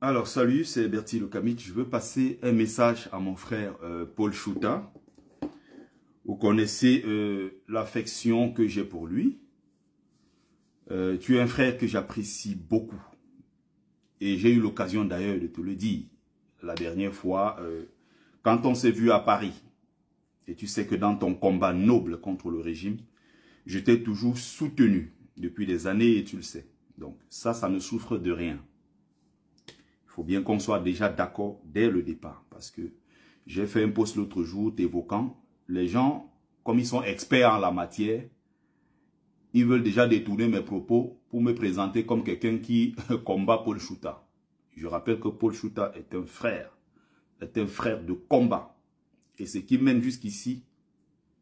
Alors, salut, c'est Bertie Lokamit. Je veux passer un message à mon frère Paul Chouta. Vous connaissez l'affection que j'ai pour lui. Tu es un frère que j'apprécie beaucoup. Et j'ai eu l'occasion d'ailleurs de te le dire la dernière fois, quand on s'est vu à Paris. Et tu sais que dans ton combat noble contre le régime, je t'ai toujours soutenu depuis des années et tu le sais. Donc ça ne souffre de rien. Il faut bien qu'on soit déjà d'accord dès le départ. Parce que j'ai fait un post l'autre jour t'évoquant, les gens, comme ils sont experts en la matière, ils veulent déjà détourner mes propos pour me présenter comme quelqu'un qui combat Paul Chouta. Je rappelle que Paul Chouta est un frère de combat. Et ce qui mène jusqu'ici,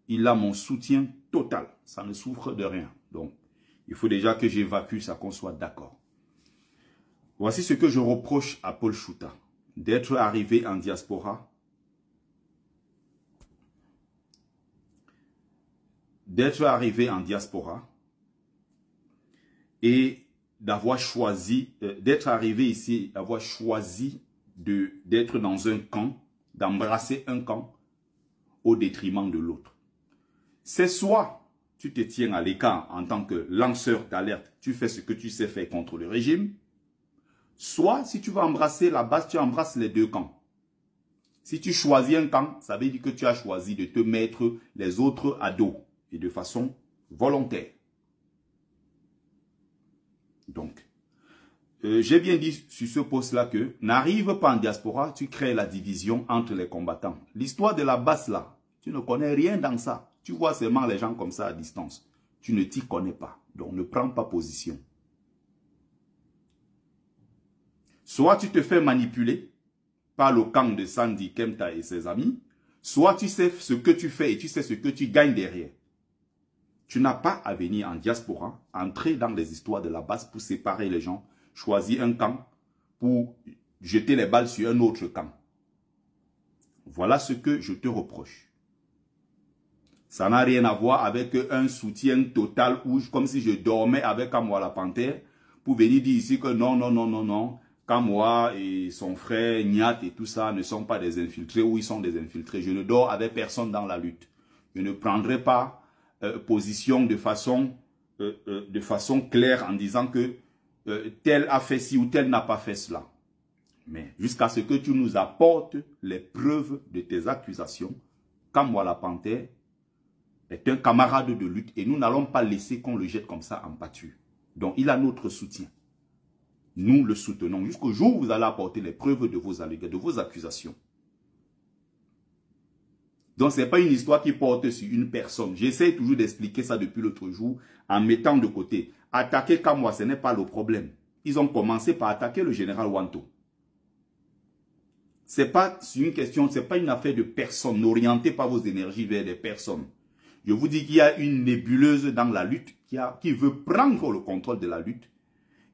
il a mon soutien total. Ça ne souffre de rien. Donc, il faut déjà que j'évacue ça, qu'on soit d'accord. Voici ce que je reproche à Paul Chouta. D'être arrivé en diaspora. D'être arrivé en diaspora. Et d'avoir choisi, d'être arrivé ici, d'avoir choisi d'être dans un camp, d'embrasser un camp au détriment de l'autre. C'est soit tu te tiens à l'écart en tant que lanceur d'alerte, tu fais ce que tu sais faire contre le régime, soit si tu vas embrasser la base, tu embrasses les deux camps. Si tu choisis un camp, ça veut dire que tu as choisi de te mettre les autres à dos et de façon volontaire. Donc, j'ai bien dit sur ce poste-là que n'arrive pas en diaspora, tu crées la division entre les combattants. L'histoire de la base là, tu ne connais rien dans ça. Tu vois seulement les gens comme ça à distance. Tu ne t'y connais pas. Donc, ne prends pas position. Soit tu te fais manipuler par le camp de Sandy Kemta et ses amis, soit tu sais ce que tu fais et tu sais ce que tu gagnes derrière. Tu n'as pas à venir en diaspora, entrer dans les histoires de la base pour séparer les gens, choisir un camp pour jeter les balles sur un autre camp. Voilà ce que je te reproche. Ça n'a rien à voir avec un soutien total ou comme si je dormais avec Kamwa la Panthère pour venir dire ici que non. Kamwa et son frère Niat et tout ça ne sont pas des infiltrés ou ils sont des infiltrés. Je ne dors avec personne dans la lutte. Je ne prendrai pas position de façon claire en disant que tel a fait ci ou tel n'a pas fait cela. Mais jusqu'à ce que tu nous apportes les preuves de tes accusations, Kamwa la Panthère est un camarade de lutte et nous n'allons pas laisser qu'on le jette comme ça en pâture. Donc il a notre soutien. Nous le soutenons jusqu'au jour où vous allez apporter les preuves de vos allégations, de vos accusations. Donc ce n'est pas une histoire qui porte sur une personne. J'essaie toujours d'expliquer ça depuis l'autre jour en mettant de côté. Attaquer Kamwa, ce n'est pas le problème. Ils ont commencé par attaquer le général Wanto. Ce n'est pas une question, ce n'est pas une affaire de personne. N'orientez pas vos énergies vers des personnes. Je vous dis qu'il y a une nébuleuse dans la lutte qui veut prendre le contrôle de la lutte.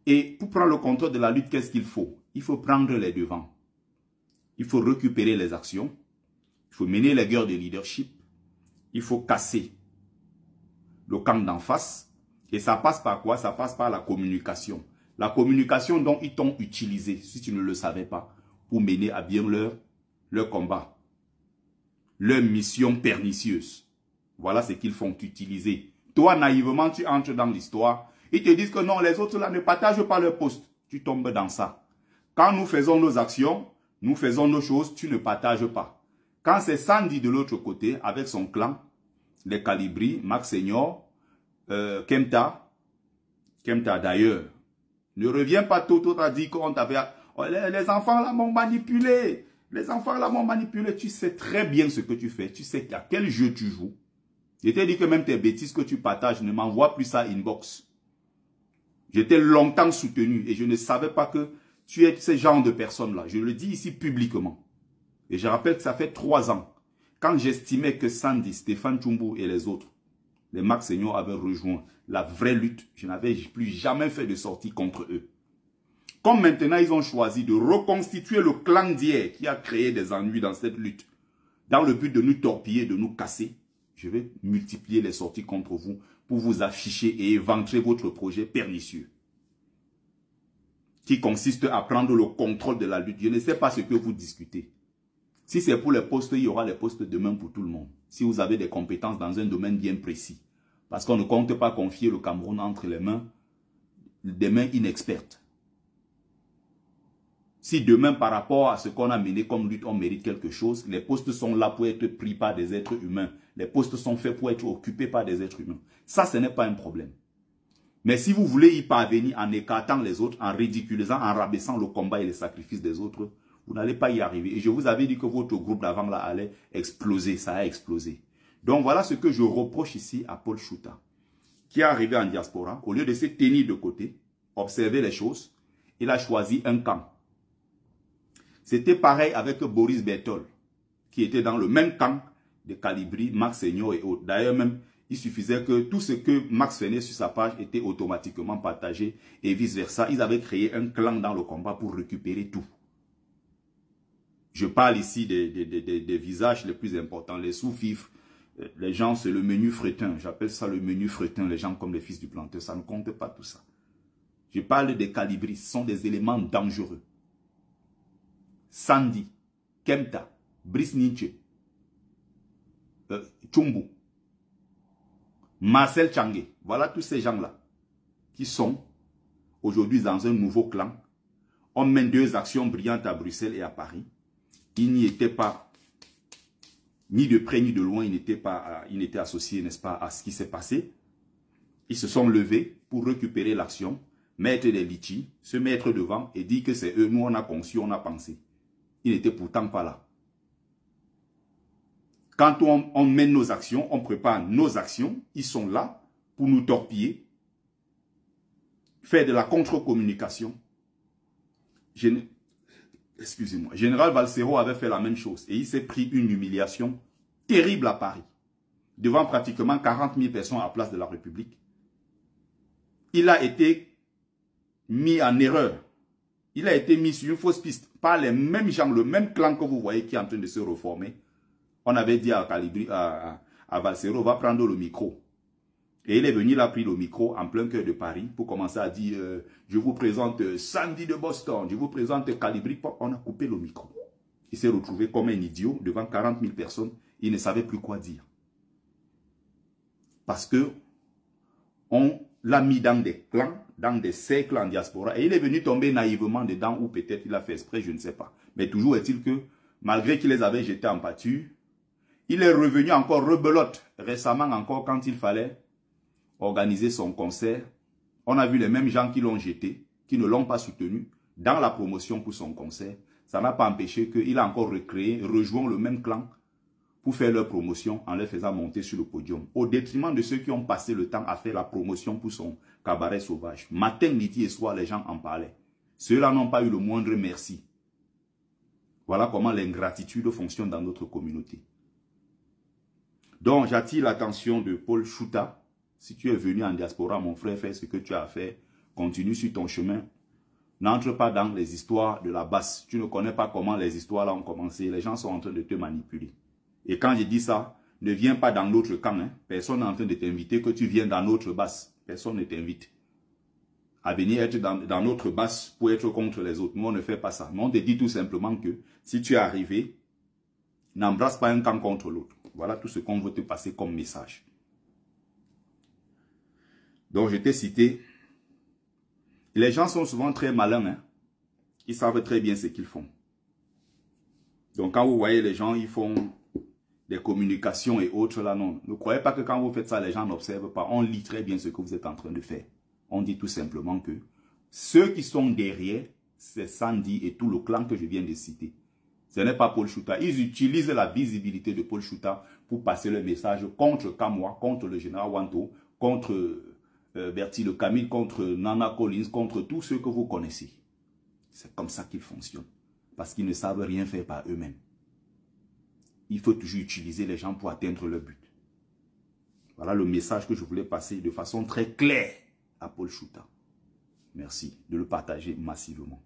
Et pour prendre le contrôle de la lutte, qu'est-ce qu'il faut? Il faut prendre les devants. Il faut récupérer les actions. Il faut mener les guerres de leadership. Il faut casser le camp d'en face. Et ça passe par quoi? Ça passe par la communication. La communication dont ils t'ont utilisé, si tu ne le savais pas, pour mener à bien leur combat. Leur mission pernicieuse. Voilà ce qu'ils font utiliser. Toi, naïvement, tu entres dans l'histoire. Ils te disent que non, les autres là ne partagent pas leur poste. Tu tombes dans ça. Quand nous faisons nos actions, nous faisons nos choses, tu ne partages pas. Quand c'est Sandy de l'autre côté, avec son clan, les Calibri, Max Senior, Kemta d'ailleurs, ne reviens pas tôt à dire qu'on t'avait... Oh, les enfants là m'ont manipulé. Les enfants là m'ont manipulé. Tu sais très bien ce que tu fais. Tu sais à quel jeu tu joues. Je t'ai dit que même tes bêtises que tu partages, ne m'envoie plus ça inbox. J'étais longtemps soutenu et je ne savais pas que tu es ce genre de personne-là. Je le dis ici publiquement. Et je rappelle que ça fait 3 ans, quand j'estimais que Sandy, Stéphane Tchumbu et les autres, les Max Senior avaient rejoint la vraie lutte, je n'avais plus jamais fait de sortie contre eux. Comme maintenant, ils ont choisi de reconstituer le clan d'hier qui a créé des ennuis dans cette lutte, dans le but de nous torpiller, de nous casser, je vais multiplier les sorties contre vous pour vous afficher et éventrer votre projet pernicieux. qui consiste à prendre le contrôle de la lutte. Je ne sais pas ce que vous discutez. Si c'est pour les postes, il y aura les postes demain pour tout le monde. Si vous avez des compétences dans un domaine bien précis. Parce qu'on ne compte pas confier le Cameroun entre les mains des mains inexpertes. Si demain, par rapport à ce qu'on a mené comme lutte, on mérite quelque chose, les postes sont là pour être pris par des êtres humains. Les postes sont faits pour être occupés par des êtres humains. Ça, ce n'est pas un problème. Mais si vous voulez y parvenir en écartant les autres, en ridiculisant, en rabaissant le combat et les sacrifices des autres, vous n'allez pas y arriver. Et je vous avais dit que votre groupe d'avant là allait exploser. Ça a explosé. Donc voilà ce que je reproche ici à Paul Chouta, qui est arrivé en diaspora. Au lieu de se tenir de côté, observer les choses, il a choisi un camp. C'était pareil avec Boris Berthold, qui était dans le même camp de Calibri, Max Seignon et autres. D'ailleurs même, il suffisait que tout ce que Max faisait sur sa page était automatiquement partagé et vice-versa. Ils avaient créé un clan dans le combat pour récupérer tout. Je parle ici des visages les plus importants, les sous-fifs. Les gens, c'est le menu fretin. J'appelle ça le menu fretin, les gens comme les fils du planteur. Ça ne compte pas tout ça. Je parle des calibris. Ce sont des éléments dangereux. Sandy, Kemta, Brice Nietzsche, Chumbu, Marcel Tchangé. Voilà tous ces gens-là qui sont aujourd'hui dans un nouveau clan. On mène 2 actions brillantes à Bruxelles et à Paris. Ils n'y étaient pas, ni de près ni de loin, ils n'étaient associés, n'est-ce pas, à ce qui s'est passé. Ils se sont levés pour récupérer l'action, mettre des litchis, se mettre devant et dire que c'est eux, nous on a conçu, on a pensé. Ils n'étaient pourtant pas là. Quand on mène nos actions, on prépare nos actions, ils sont là pour nous torpiller, faire de la contre-communication. Excusez-moi. Général Valsero avait fait la même chose et il s'est pris une humiliation terrible à Paris, devant pratiquement 40 000 personnes à la place de la République. Il a été mis en erreur. Il a été mis sur une fausse piste par les mêmes gens, le même clan que vous voyez qui est en train de se reformer. On avait dit à Valsero, va prendre le micro. Et il est venu, il a pris le micro en plein cœur de Paris pour commencer à dire, je vous présente Sandy de Boston, je vous présente Calibri. On a coupé le micro. Il s'est retrouvé comme un idiot devant 40 000 personnes. Il ne savait plus quoi dire. Parce que on l'a mis dans des clans, dans des cercles en diaspora. Et il est venu tomber naïvement dedans, ou peut-être il a fait exprès, je ne sais pas. Mais toujours est-il que, malgré qu'il les avait jetés en pâture, il est revenu encore rebelote, récemment encore quand il fallait organiser son concert. On a vu les mêmes gens qui l'ont jeté, qui ne l'ont pas soutenu, dans la promotion pour son concert. Ça n'a pas empêché qu'il a encore recréé, rejoint le même clan, pour faire leur promotion en les faisant monter sur le podium. Au détriment de ceux qui ont passé le temps à faire la promotion pour son cabaret sauvage. Matin, midi et soir, les gens en parlaient. Ceux-là n'ont pas eu le moindre merci. Voilà comment l'ingratitude fonctionne dans notre communauté. Donc, j'attire l'attention de Paul Chouta. Si tu es venu en diaspora, mon frère, fais ce que tu as à faire. Continue sur ton chemin. N'entre pas dans les histoires de la basse. Tu ne connais pas comment les histoires là ont commencé. Les gens sont en train de te manipuler. Et quand je dis ça, ne viens pas dans l'autre camp. Hein. Personne n'est en train de t'inviter que tu viennes dans notre basse. Personne ne t'invite à venir être dans notre basse pour être contre les autres. Nous, on ne fait pas ça. Mais on te dit tout simplement que si tu es arrivé, n'embrasse pas un camp contre l'autre. Voilà tout ce qu'on veut te passer comme message. Donc, je t'ai cité. Les gens sont souvent très malins. Hein. Ils savent très bien ce qu'ils font. Donc, quand vous voyez les gens, ils font des communications et autres là, non. Ne croyez pas que quand vous faites ça, les gens n'observent pas. On lit très bien ce que vous êtes en train de faire. On dit tout simplement que ceux qui sont derrière, c'est Sandy et tout le clan que je viens de citer. Ce n'est pas Paul Chouta. Ils utilisent la visibilité de Paul Chouta pour passer le message contre Kamwa, contre le général Wanto, contre Bertie Le Camille, contre Nana Collins, contre tous ceux que vous connaissez. C'est comme ça qu'ils fonctionnent. Parce qu'ils ne savent rien faire par eux-mêmes. Il faut toujours utiliser les gens pour atteindre leur but. Voilà le message que je voulais passer de façon très claire à Paul Chouta. Merci de le partager massivement.